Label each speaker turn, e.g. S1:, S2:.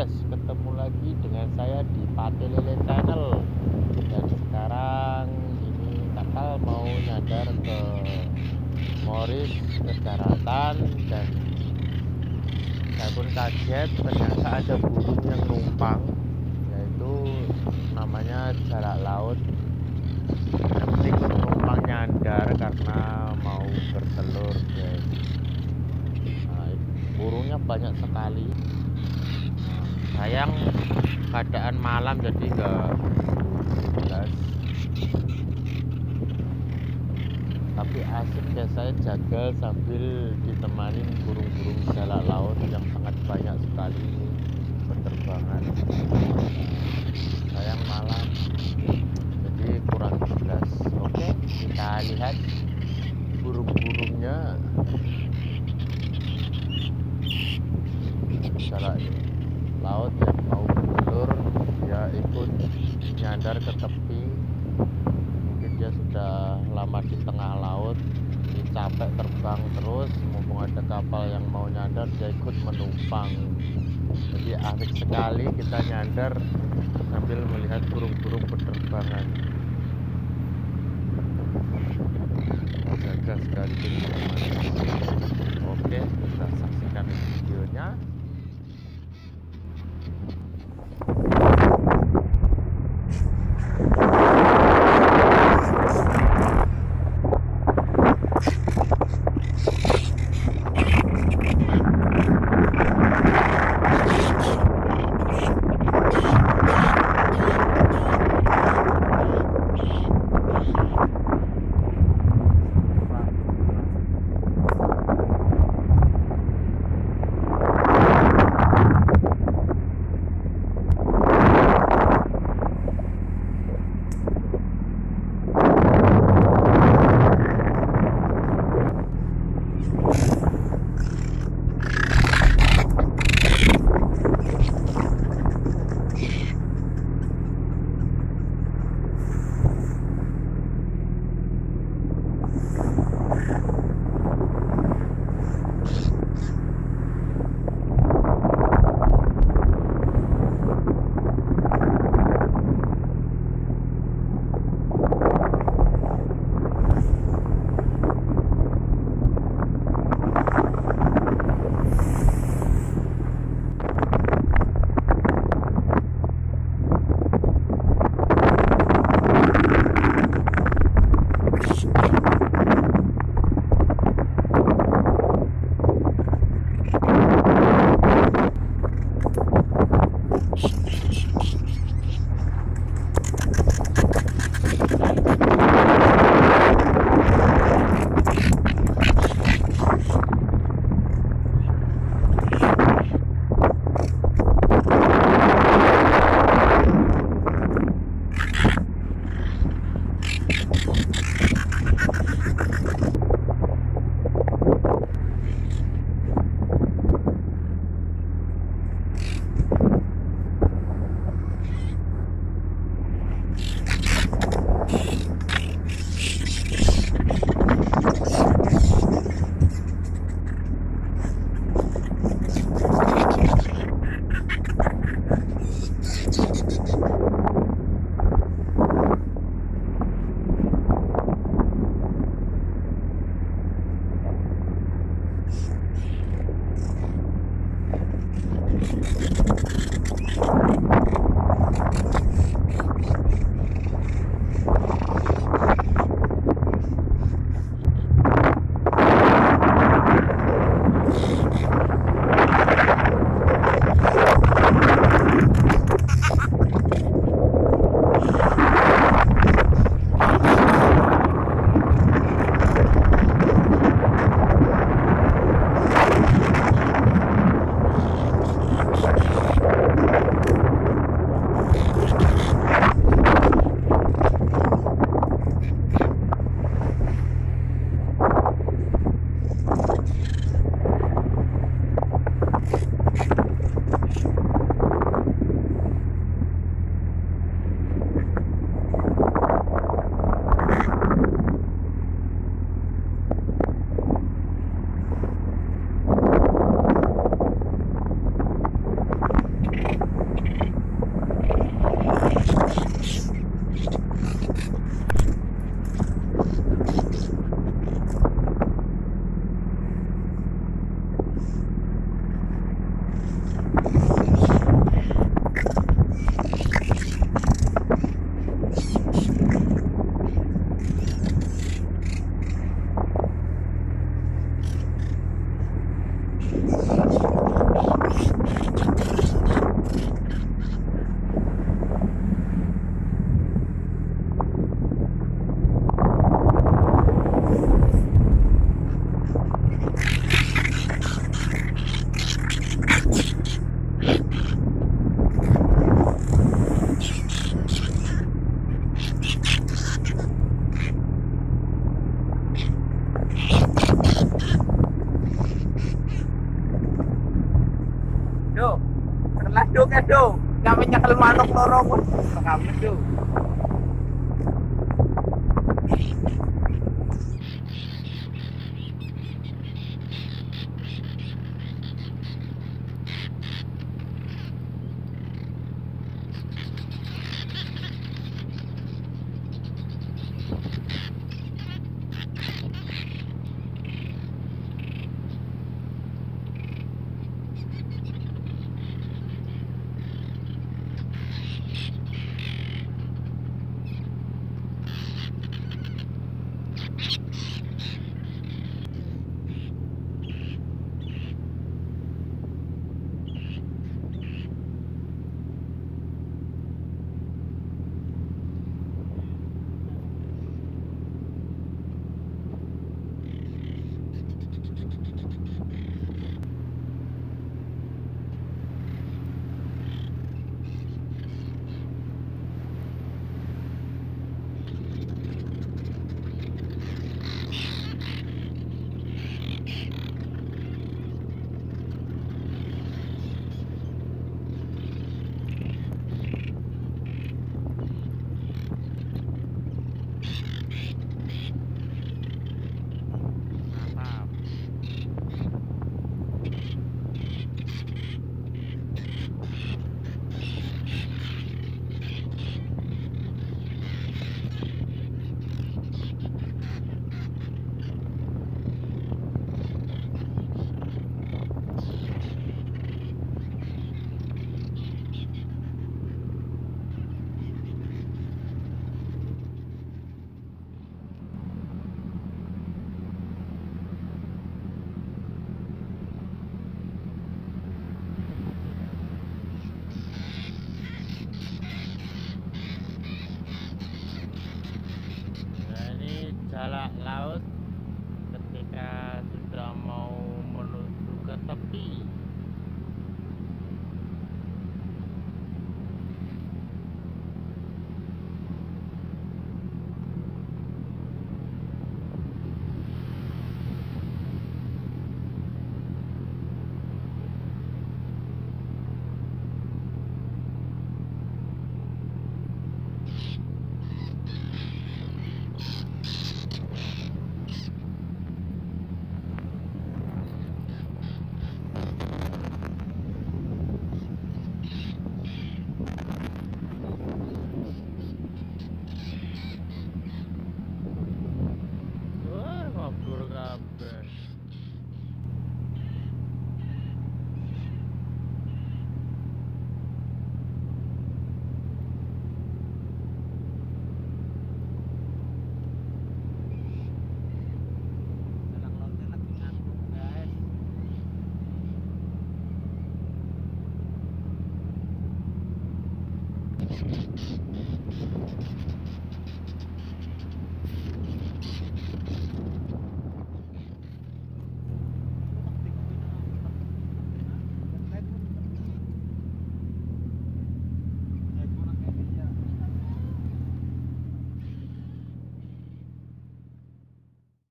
S1: guys, ketemu lagi dengan saya di Patelele Channel. Dan sekarang ini kapal mau nyadar ke Moris kedaratan, dan saya pun kaget ternyata ada burung yang numpang, yaitu namanya jalak laut. Dan ikut numpang nyandar karena mau bertelur guys. Nah, burungnya banyak sekali. Sayang keadaan malam jadi nggak jelas, tapi asik ya, saya jaga sambil ditemani burung-burung jalak laut yang sangat banyak sekali berterbangan. Sayang malam jadi kurang jelas. Oke, kita lihat burung-burungnya. Jalak laut yang mau bertelur, dia ikut nyandar ke tepi. Mungkin dia sudah lama di tengah laut, ini capek terbang terus, mumpung ada kapal yang mau nyandar, dia ikut menumpang. Jadi asik sekali kita nyandar sambil melihat burung-burung berterbangan. Jaga sekali. Oke, kita saksikan videonya.
S2: Do, setelah do kan do, kami nyekel manuk loro pun, kami do.
S1: Jalak laut ketika sudah mau menuju ke tepi. Wah, mabur kabeh.